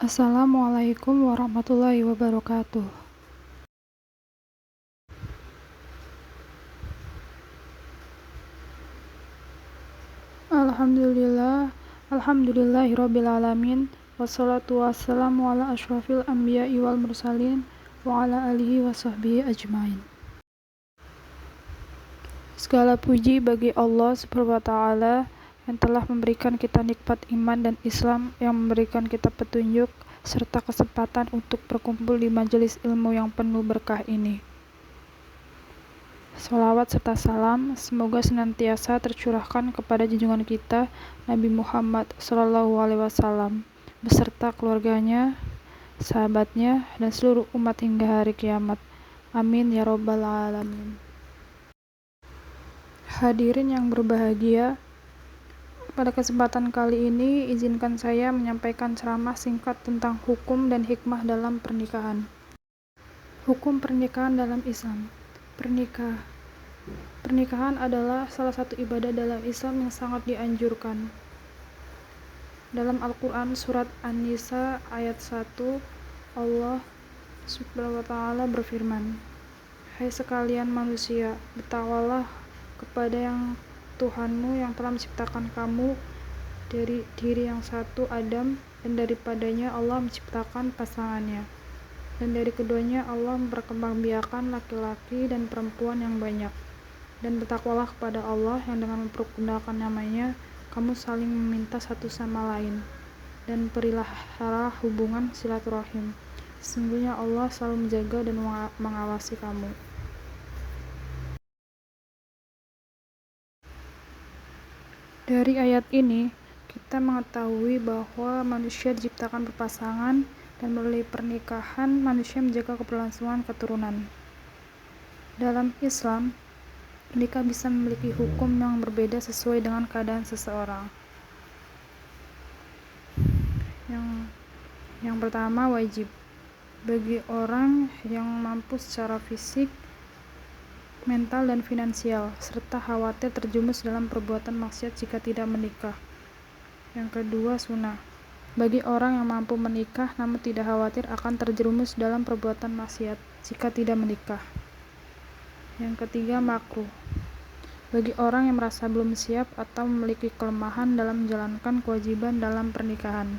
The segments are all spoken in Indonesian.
Assalamualaikum warahmatullahi wabarakatuh. Alhamdulillahirabbil alamin. Wassalatu wassalamu ala asyrafil anbiya'i wal mursalin wa ala alihi washabbihi ajmain. Segala puji bagi Allah Subhanahu wa taala yang telah memberikan kita nikmat iman dan Islam, yang memberikan kita petunjuk serta kesempatan untuk berkumpul di majelis ilmu yang penuh berkah ini. Sholawat serta salam semoga senantiasa tercurahkan kepada junjungan kita Nabi Muhammad SAW beserta keluarganya, sahabatnya, dan seluruh umat hingga hari kiamat. Amin ya robbal alamin. Hadirin yang berbahagia, pada kesempatan kali ini izinkan saya menyampaikan ceramah singkat tentang hukum dan hikmah dalam pernikahan. Hukum pernikahan dalam Islam. Pernikahan adalah salah satu ibadah dalam Islam yang sangat dianjurkan. Dalam Al-Quran surat An-Nisa ayat 1, Allah Subhanahu wa ta'ala berfirman, "Hai sekalian manusia, bertakwalah kepada yang Tuhanmu yang telah menciptakan kamu dari diri yang satu, Adam, dan daripadanya Allah menciptakan pasangannya. Dan dari keduanya Allah memperkembangbiakan laki-laki dan perempuan yang banyak. Dan bertakwalah kepada Allah yang dengan mempergunakan namanya kamu saling meminta satu sama lain. Dan pelihara hubungan silaturahim. Sesungguhnya Allah selalu menjaga dan mengawasi kamu." Dari ayat ini, kita mengetahui bahwa manusia diciptakan berpasangan dan melalui pernikahan manusia menjaga keberlangsungan keturunan. Dalam Islam, nikah bisa memiliki hukum yang berbeda sesuai dengan keadaan seseorang. Yang pertama, wajib bagi orang yang mampu secara fisik, mental, dan finansial, serta khawatir terjerumus dalam perbuatan maksiat jika tidak menikah. Yang kedua, sunnah bagi orang yang mampu menikah namun tidak khawatir akan terjerumus dalam perbuatan maksiat jika tidak menikah. Yang ketiga, makruh bagi orang yang merasa belum siap atau memiliki kelemahan dalam menjalankan kewajiban dalam pernikahan.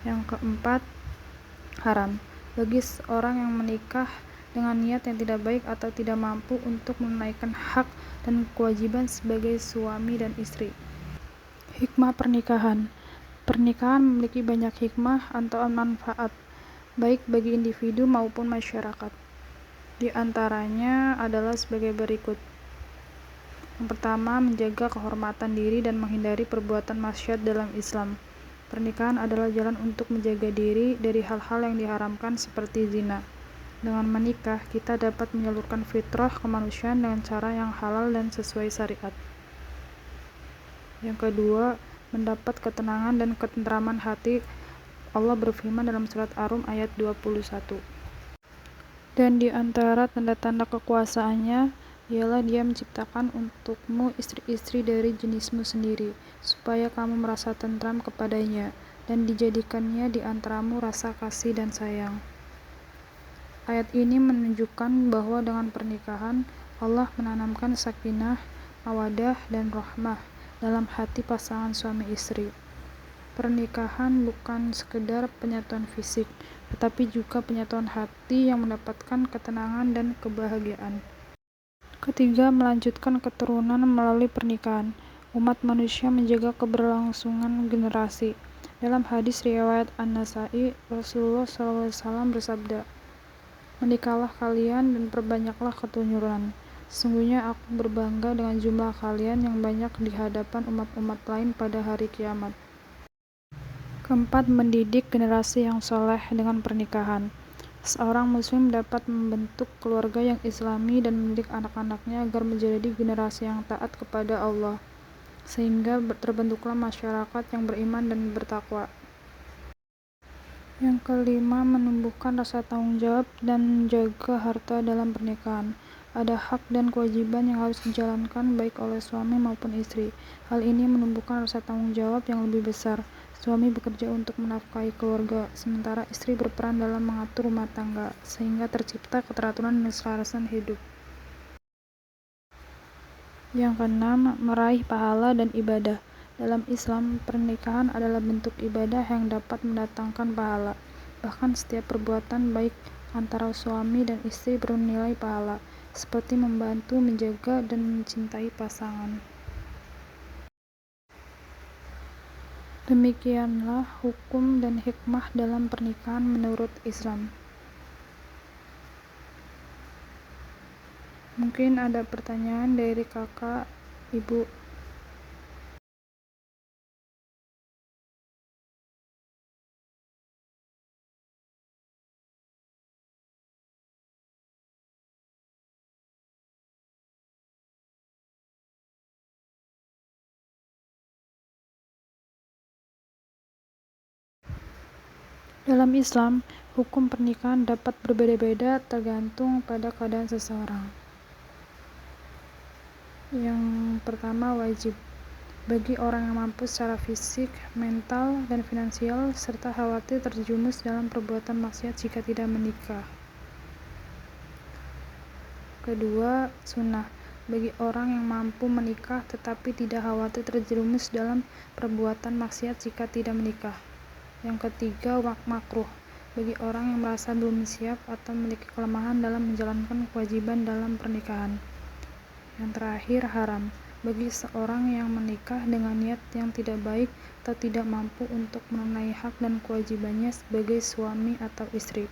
Yang keempat, haram bagi seorang yang menikah dengan niat yang tidak baik atau tidak mampu untuk menunaikan hak dan kewajiban sebagai suami dan istri. Hikmah pernikahan. Pernikahan memiliki banyak hikmah atau manfaat, baik bagi individu maupun masyarakat. Di antaranya adalah sebagai berikut. Yang pertama, menjaga kehormatan diri dan menghindari perbuatan maksiat dalam Islam. Pernikahan adalah jalan untuk menjaga diri dari hal-hal yang diharamkan seperti zina. Dengan menikah, kita dapat menyalurkan fitrah kemanusiaan dengan cara yang halal dan sesuai syariat. Yang kedua, mendapat ketenangan dan ketentraman hati. Allah berfirman dalam surat Ar-Rum ayat 21. Dan di antara tanda-tanda kekuasaannya ialah Dia menciptakan untukmu istri-istri dari jenismu sendiri, supaya kamu merasa tentram kepadanya, dan dijadikannya di antaramu rasa kasih dan sayang. Ayat ini menunjukkan bahwa dengan pernikahan, Allah menanamkan sakinah, mawaddah, dan rahmah dalam hati pasangan suami istri. Pernikahan bukan sekedar penyatuan fisik, tetapi juga penyatuan hati yang mendapatkan ketenangan dan kebahagiaan. Ketiga, melanjutkan keturunan melalui pernikahan. Umat manusia menjaga keberlangsungan generasi. Dalam hadis riwayat An-Nasai, Rasulullah SAW bersabda, "Menikahlah kalian dan perbanyaklah keturunan. Sesungguhnya aku berbangga dengan jumlah kalian yang banyak di hadapan umat-umat lain pada hari kiamat." Keempat, mendidik generasi yang soleh dengan pernikahan. Seorang muslim dapat membentuk keluarga yang islami dan mendidik anak-anaknya agar menjadi generasi yang taat kepada Allah, sehingga terbentuklah masyarakat yang beriman dan bertakwa. Yang kelima, menumbuhkan rasa tanggung jawab dan menjaga harta dalam pernikahan. Ada hak dan kewajiban yang harus dijalankan baik oleh suami maupun istri. Hal ini menumbuhkan rasa tanggung jawab yang lebih besar, Suami bekerja untuk menafkahi keluarga, sementara istri berperan dalam mengatur rumah tangga, sehingga tercipta keteraturan dan keselarasan hidup. Yang keenam, meraih pahala dan ibadah. Dalam Islam, pernikahan adalah bentuk ibadah yang dapat mendatangkan pahala. Bahkan setiap perbuatan baik antara suami dan istri bernilai pahala, seperti membantu, menjaga, dan mencintai pasangan. Demikianlah hukum dan hikmah dalam pernikahan menurut Islam. Mungkin ada pertanyaan dari kakak, ibu. Dalam Islam, hukum pernikahan dapat berbeda-beda tergantung pada keadaan seseorang. Yang pertama, wajib bagi orang yang mampu secara fisik, mental, dan finansial, serta khawatir terjerumus dalam perbuatan maksiat jika tidak menikah. Kedua, sunnah bagi orang yang mampu menikah tetapi tidak khawatir terjerumus dalam perbuatan maksiat jika tidak menikah. Yang ketiga, makruh bagi orang yang merasa belum siap atau memiliki kelemahan dalam menjalankan kewajiban dalam pernikahan. Yang terakhir, haram bagi seorang yang menikah dengan niat yang tidak baik atau tidak mampu untuk menunaikan hak dan kewajibannya sebagai suami atau istri.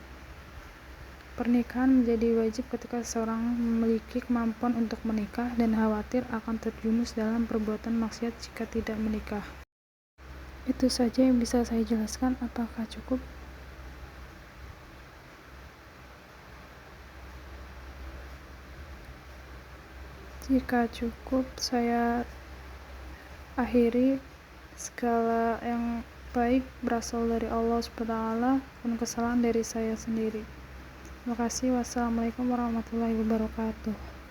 Pernikahan menjadi wajib ketika seseorang memiliki kemampuan untuk menikah dan khawatir akan terjerumus dalam perbuatan maksiat jika tidak menikah. Itu saja yang bisa saya jelaskan. Apakah cukup? Jika cukup, saya akhiri. Segala yang baik berasal dari Allah SWT dan kesalahan dari saya sendiri. Terima kasih. Wassalamualaikum warahmatullahi wabarakatuh.